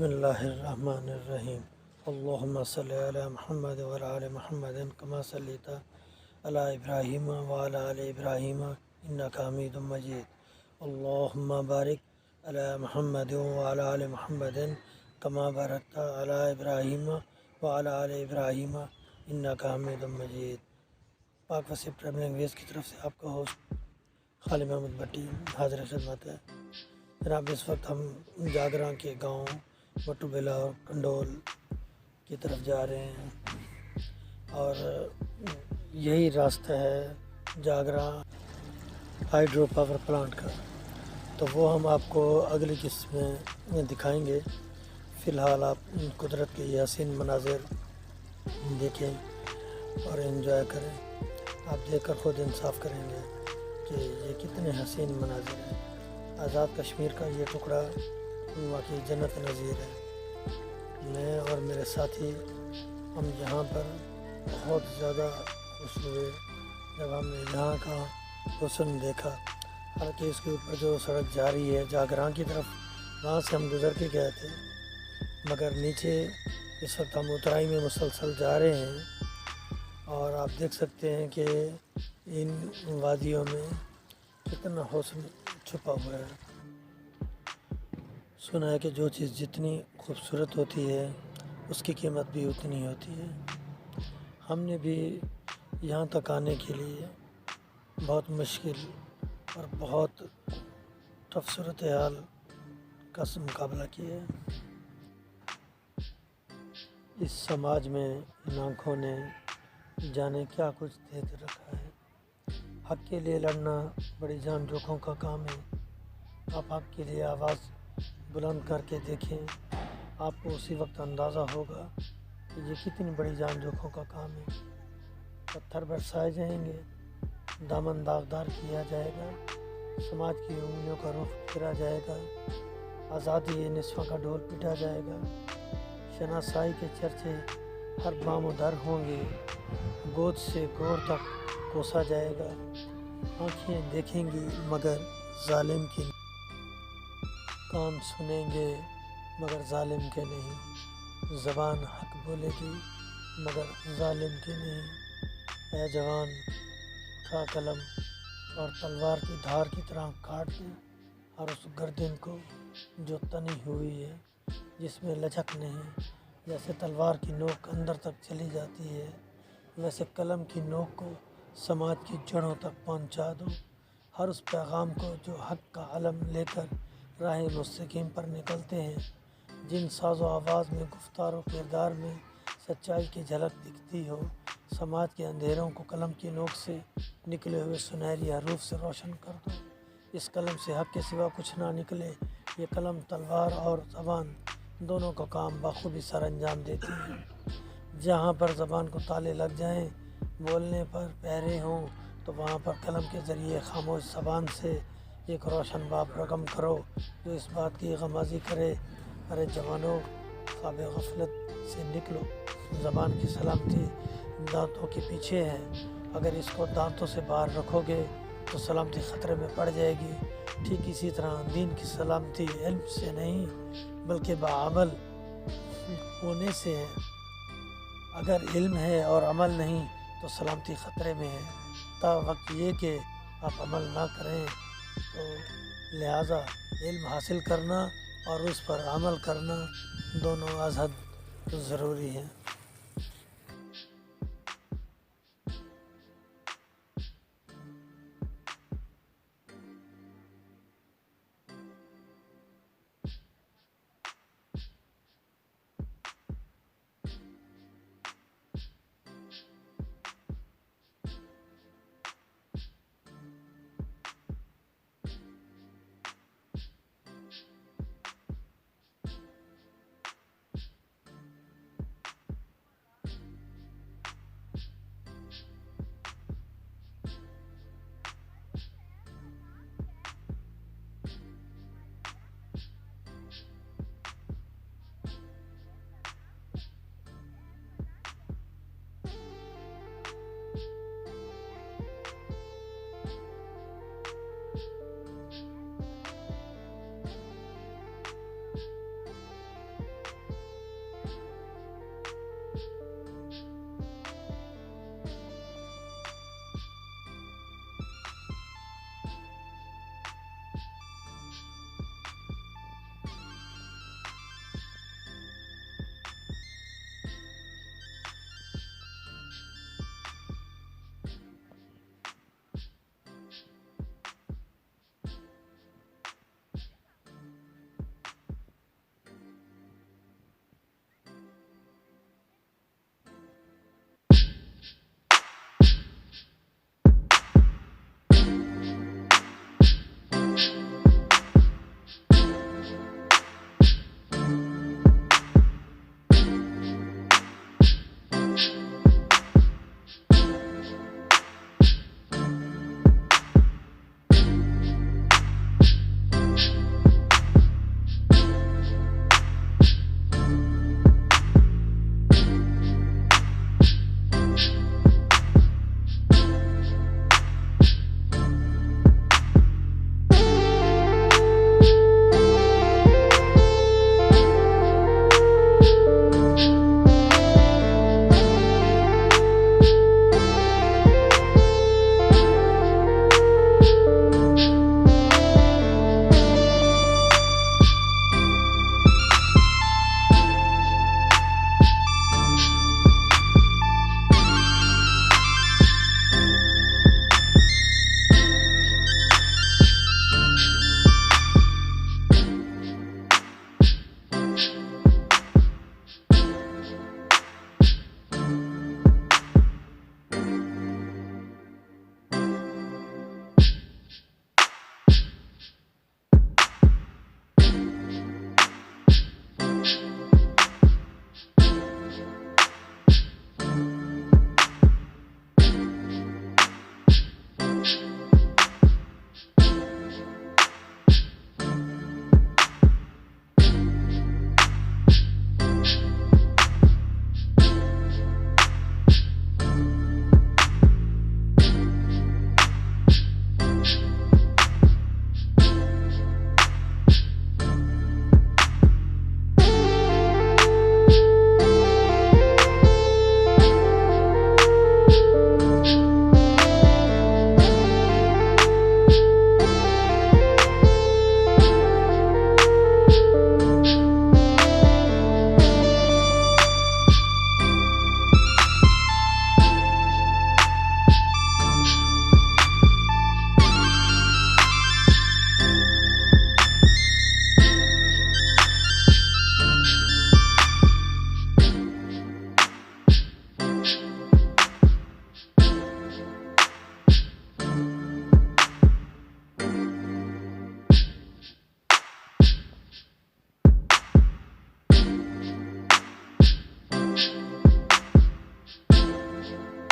اللہ الرحمن الرحیم اللہم صلی علی محمد وعلی آل محمد کما صلیت علی ابراہیم وعلی آل ابراہیم انک حمید مجید اللہم بارک علی محمد وعلی آل محمد کما بارکت علی ابراہیم وعلی آل ابراہیم انک حمید مجید۔ پاک وسیع ٹریولنگ ویز کی طرف سے آپ کا ہوسٹ خالد محمد بٹی حاضر خدمت ہے۔ جناب اس وقت ہم جاگراں کے گاؤں بیلا اور کنڈول کی طرف جا رہے ہیں اور یہی راستہ ہے جاگراں ہائیڈرو پاور پلانٹ کا، تو وہ ہم آپ کو اگلی قسط میں دکھائیں گے۔ فی الحال آپ قدرت کے یہ حسین مناظر دیکھیں اور انجوائے کریں۔ آپ دیکھ کر خود انصاف کریں گے کہ یہ کتنے حسین مناظر ہیں۔ آزاد کشمیر کا یہ ٹکڑا واقعی جنت نظیر ہے۔ میں اور میرے ساتھی ہم یہاں پر بہت زیادہ خوش ہوئے جب ہم نے یہاں کا حسن دیکھا۔ حالانکہ اس کے اوپر جو سڑک جا رہی ہے جاگراں کی طرف، وہاں سے ہم گزر کے گئے تھے، مگر نیچے اس وقت ہم اترائی میں مسلسل جا رہے ہیں اور آپ دیکھ سکتے ہیں کہ ان وادیوں میں کتنا حسن چھپا ہوا ہے۔ سنا ہے کہ جو چیز جتنی خوبصورت ہوتی ہے اس کی قیمت بھی اتنی ہوتی ہے۔ ہم نے بھی یہاں تک آنے کے لیے بہت مشکل اور بہت ٹف صورتحال کا مقابلہ کیا ہے۔ اس سماج میں ان آنکھوں نے جانے کیا کچھ دیکھ رکھا ہے۔ حق کے لیے لڑنا بڑی جان جوکھوں کا کام ہے۔ آپ حق کے لیے آواز بلند کر کے دیکھیں، آپ کو اسی وقت اندازہ ہوگا کہ یہ کتنی بڑی جان جوکھوں کا کام ہے۔ پتھر برسائے جائیں گے، دامن داغدار کیا جائے گا، سماج کی انگلیوں کا رخ پھرا جائے گا، آزادی نصفہ کا ڈھول پیٹا جائے گا، شناسائی کے چرچے ہر بام و در ہوں گے، گود سے گور تک کوسا جائے گا، آنکھیں دیکھیں گی مگر ظالم کی، کان سنیں گے مگر ظالم کے نہیں، زبان حق بولے گی مگر ظالم کے نہیں۔ اے جوان اٹھا قلم اور تلوار کی دھار کی طرح کاٹ دے اور اس گردن کو جو تنی ہوئی ہے، جس میں لچک نہیں۔ جیسے تلوار کی نوک اندر تک چلی جاتی ہے، ویسے قلم کی نوک کو سماج کی جڑوں تک پہنچا دو۔ ہر اس پیغام کو جو حق کا علم لے کر راہ مستقیم پر نکلتے ہیں، جن ساز و آواز میں، گفتار و کردار میں سچائی کی جھلک دکھتی ہو، سماج کے اندھیروں کو قلم کی نوک سے نکلے ہوئے سنہری حروف سے روشن کر دو۔ اس قلم سے حق کے سوا کچھ نہ نکلے۔ یہ قلم تلوار اور زبان دونوں کا کام بخوبی سر انجام دیتی ہے۔ جہاں پر زبان کو تالے لگ جائیں، بولنے پر پہرے ہوں، تو وہاں پر قلم کے ذریعے خاموش زبان سے ایک روشن باب رقم کرو جو اس بات کی غمازی کرے، ارے جوانو خواب غفلت سے نکلو، زبان کی سلامتی دانتوں کے پیچھے ہے، اگر اس کو دانتوں سے باہر رکھو گے تو سلامتی خطرے میں پڑ جائے گی۔ ٹھیک اسی طرح دین کی سلامتی علم سے نہیں بلکہ بعمل ہونے سے ہے۔ اگر علم ہے اور عمل نہیں تو سلامتی خطرے میں ہے، تا وقت یہ کہ آپ عمل نہ کریں۔ تو لہٰذا علم حاصل کرنا اور اس پر عمل کرنا دونوں از حد ضروری ہیں۔ ہے